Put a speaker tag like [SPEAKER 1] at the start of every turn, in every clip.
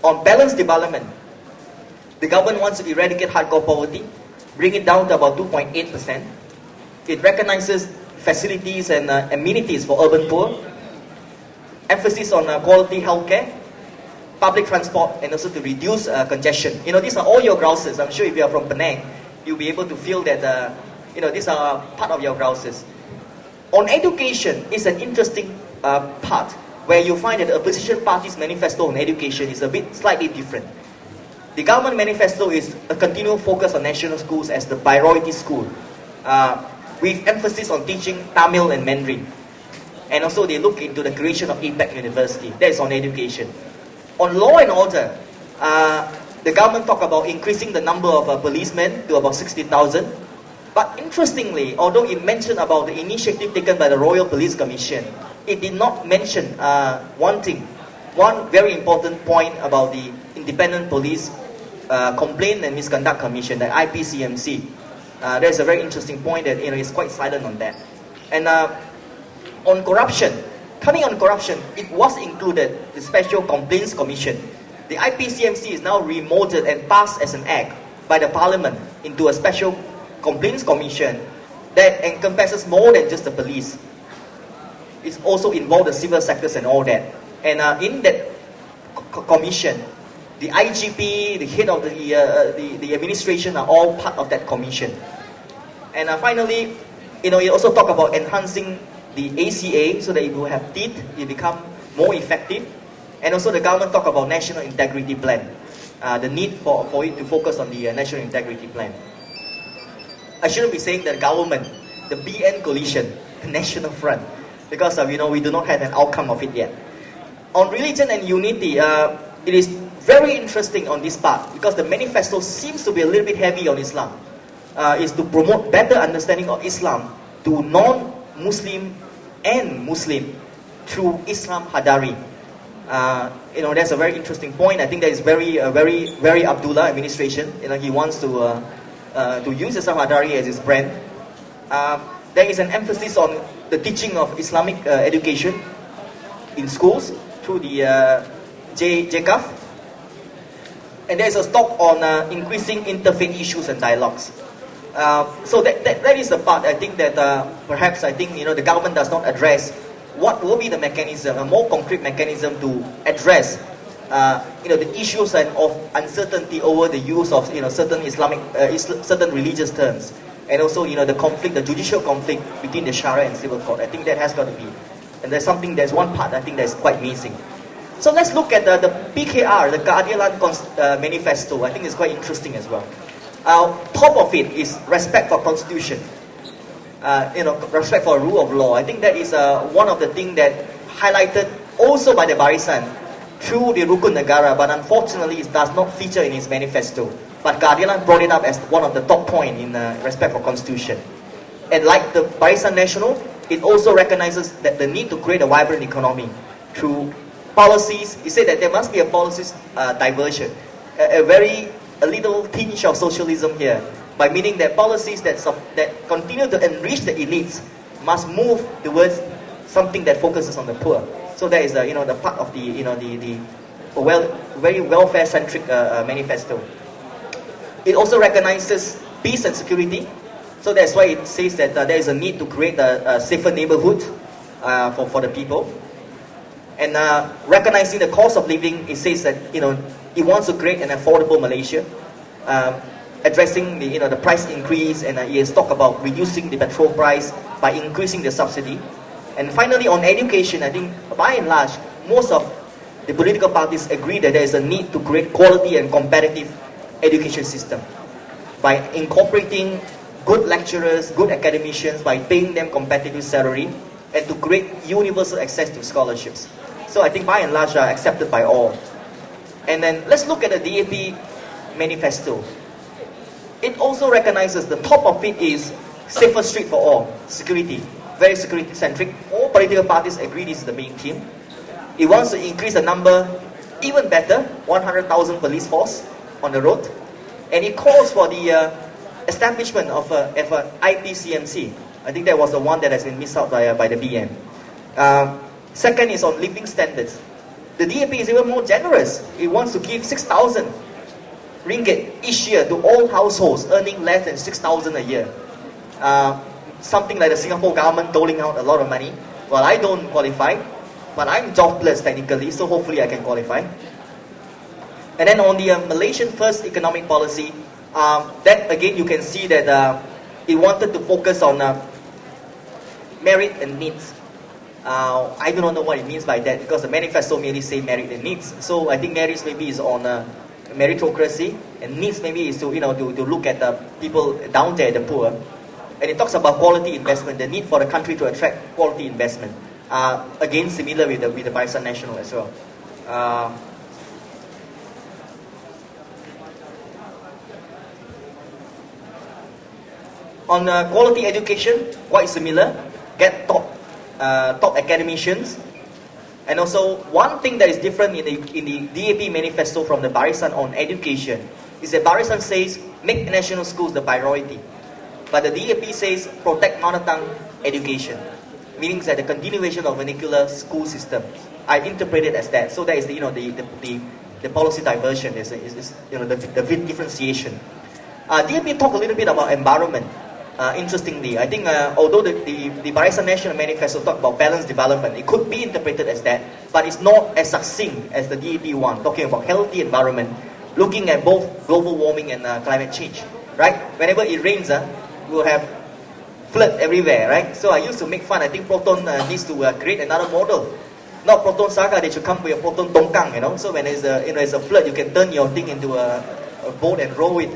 [SPEAKER 1] On balanced development, the government wants to eradicate hardcore poverty, bring it down to about 2.8%. It recognizes facilities and amenities for urban poor, emphasis on quality healthcare, public transport, and also to reduce congestion. These are all your grouses. I'm sure if you are from Penang, you'll be able to feel that, these are part of your grouses. On education, it's an interesting part where you find that the opposition party's manifesto on education is a bit slightly different. The government manifesto is a continual focus on national schools as the priority school, with emphasis on teaching Tamil and Mandarin. And also they look into the creation of APEC University. That is on education. On law and order, the government talked about increasing the number of policemen to about 60,000. But interestingly, although it mentioned about the initiative taken by the Royal Police Commission, it did not mention one very important point about the Independent Police Complaint and Misconduct Commission, the IPCMC. There's a very interesting point that is quite silent on that. And on corruption, coming on corruption, it was included the Special Complaints Commission. The IPCMC is now remolded and passed as an act by the Parliament into a Special Complaints Commission that encompasses more than just the police. It's also involved the civil sectors and all that. And in that commission, the IGP, the head of the administration are all part of that commission. And finally, it also talk about enhancing the ACA so that it will have teeth, it become more effective. And also the government talk about National Integrity Plan, the need for it to focus on the National Integrity Plan. I shouldn't be saying the government, the BN coalition, the National Front, because we do not have an outcome of it yet. On religion and unity, it is very interesting on this part because the manifesto seems to be a little bit heavy on Islam. Is to promote better understanding of Islam to non-Muslim and Muslim through Islam Hadari. That's a very interesting point. I think that is very Abdullah administration. He wants to use Islam Hadari as his brand. There is an emphasis on the teaching of Islamic education in schools through the JCAF. And there is a talk on increasing interfaith issues and dialogues. So that is the part I think that perhaps the government does not address what will be the mechanism, a more concrete mechanism to address the issues of uncertainty over the use of certain certain religious terms, and also the conflict, the judicial conflict between the Sharia and civil court. I think that has got to be, and there's one part I think that's quite missing. So let's look at the PKR, the Keadilan Manifesto. I think it's quite interesting as well. Top of it is respect for constitution, respect for rule of law. I think that is one of the things that highlighted also by the Barisan through the Rukun Negara, but unfortunately it does not feature in his manifesto. But Keadilan brought it up as one of the top points in respect for constitution. And like the Barisan Nasional, it also recognizes that the need to create a vibrant economy through policies. He said that there must be a policies diversion, a little tinge of socialism here, by meaning that policies that continue to enrich the elites must move towards something that focuses on the poor. So that is the part of the very welfare-centric manifesto. It also recognizes peace and security. So that's why it says that there is a need to create a safer neighborhood for the people. And recognizing the cost of living, it says that it wants to create an affordable Malaysia, addressing the price increase, and it has talked about reducing the petrol price by increasing the subsidy. And finally, on education, I think by and large, most of the political parties agree that there is a need to create quality and competitive education system by incorporating good lecturers, good academicians, by paying them competitive salary, and to create universal access to scholarships. So I think by and large are accepted by all. And then let's look at the DAP manifesto. It also recognizes the top of it is safer street for all, security, very security centric. All political parties agree this is the main theme. It wants to increase the number even better, 100,000 police force on the road. And it calls for the establishment of a IPCMC. I think that was the one that has been missed out by the BN. Second is on living standards. The DAP is even more generous. It wants to give 6,000 ringgit each year to all households earning less than 6,000 a year. Something like the Singapore government doling out a lot of money. Well, I don't qualify, but I'm jobless technically, so hopefully I can qualify. And then on the Malaysian First economic policy, that again you can see that it wanted to focus on merit and needs. I do not know what it means by that because the manifesto merely say merit and needs. So I think merits maybe is on meritocracy, and needs maybe is to to look at the people down there, the poor. And it talks about quality investment, the need for the country to attract quality investment. Again, similar with the Barisan Nasional as well. On quality education, quite similar. Get top academicians. And also, one thing that is different in the DAP manifesto from the Barisan on education is that Barisan says make national schools the priority, but the DAP says protect mother tongue education, meaning that the continuation of vernacular school system. I interpret it as that. So that is the policy diversion is the differentiation. DAP talk a little bit about environment. Interestingly, I think although the Barisan Nasional Manifesto talk about balanced development, it could be interpreted as that, but it's not as succinct as the DAP one, talking about healthy environment, looking at both global warming and climate change. Right? Whenever it rains, we'll have flood everywhere. Right? So I used to make fun. I think Proton needs to create another model. Not Proton Saga, they should come with a Proton Tongkang. So when there's a flood, you can turn your thing into a boat and row it.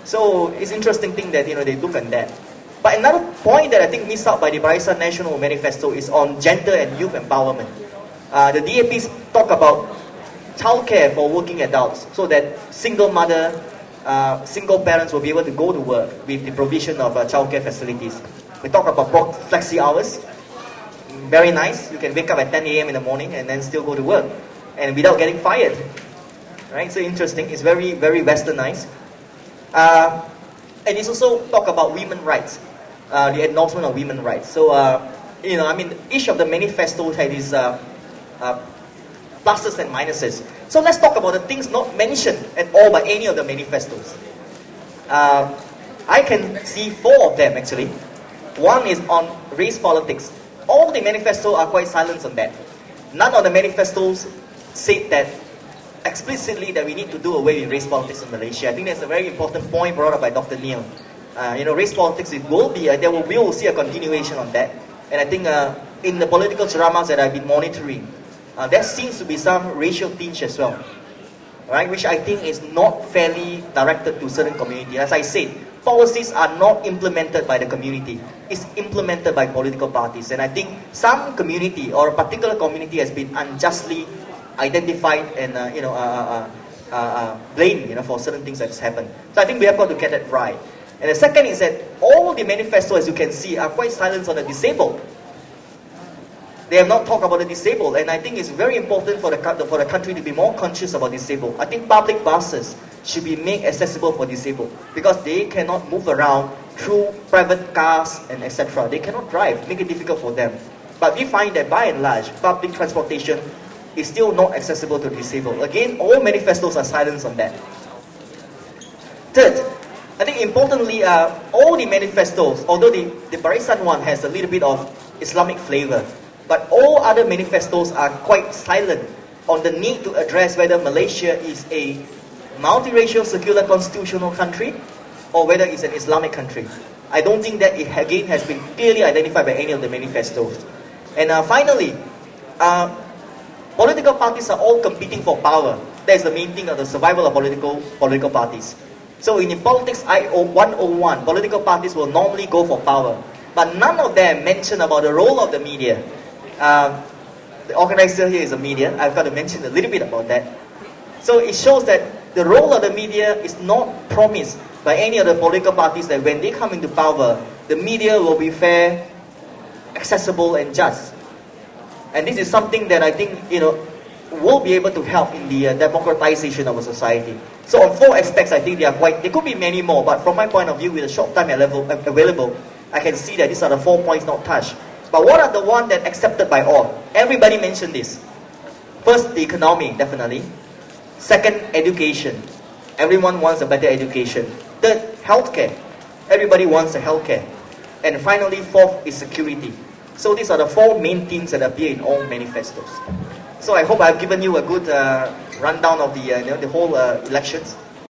[SPEAKER 1] So it's interesting thing that they look at that. But another point that I think missed out by the Barisan Nasional Manifesto is on gender and youth empowerment. The DAPs talk about childcare for working adults, so that single single parents will be able to go to work with the provision of childcare facilities. We talk about flexi hours. Very nice. You can wake up at 10 a.m. in the morning and then still go to work, and without getting fired. Right? So interesting. It's very, very westernized. And it's also talk about women's rights, the endorsement of women's rights. So, each of the manifestos had its pluses and minuses. So let's talk about the things not mentioned at all by any of the manifestos. I can see 4 of them actually. One is on race politics. All the manifestos are quite silent on that. None of the manifestos said that explicitly that we need to do away with race politics in Malaysia. I think that's a very important point brought up by Dr. Neil. Race politics, we will see a continuation on that. And I think in the political dramas that I've been monitoring, there seems to be some racial tinge as well, right? Which I think is not fairly directed to certain community. As I said, policies are not implemented by the community. It's implemented by political parties. And I think some community or a particular community has been unjustly identified and blamed for certain things that's happened. So I think we have got to get that right. And the second is that all the manifestos, as you can see, are quite silent on the disabled. They have not talked about the disabled, and I think it's very important for the country to be more conscious about disabled. I think public buses should be made accessible for disabled because they cannot move around through private cars and etc. They cannot drive, make it difficult for them. But we find that by and large, public transportation is still not accessible to disabled. Again, all manifestos are silent on that. Third, I think importantly, all the manifestos, although the Barisan one has a little bit of Islamic flavor, but all other manifestos are quite silent on the need to address whether Malaysia is a multiracial secular constitutional country or whether it's an Islamic country. I don't think that it again has been clearly identified by any of the manifestos. And finally, political parties are all competing for power. That is the main thing of the survival of political parties. So in politics 101, political parties will normally go for power. But none of them mention about the role of the media. The organizer here is the media. I've got to mention a little bit about that. So it shows that the role of the media is not promised by any of the political parties that when they come into power, the media will be fair, accessible and just. And this is something that I think, will be able to help in the democratization of a society. So on 4 aspects, I think there could be many more, but from my point of view, with the short time available, I can see that these are the 4 points not touched. But what are the ones that accepted by all? Everybody mentioned this. First, the economy, definitely. Second, education. Everyone wants a better education. Third, healthcare. Everybody wants a healthcare. And finally, fourth is security. So these are the four main themes that appear in all manifestos. So I hope I've given you a good rundown of the whole elections.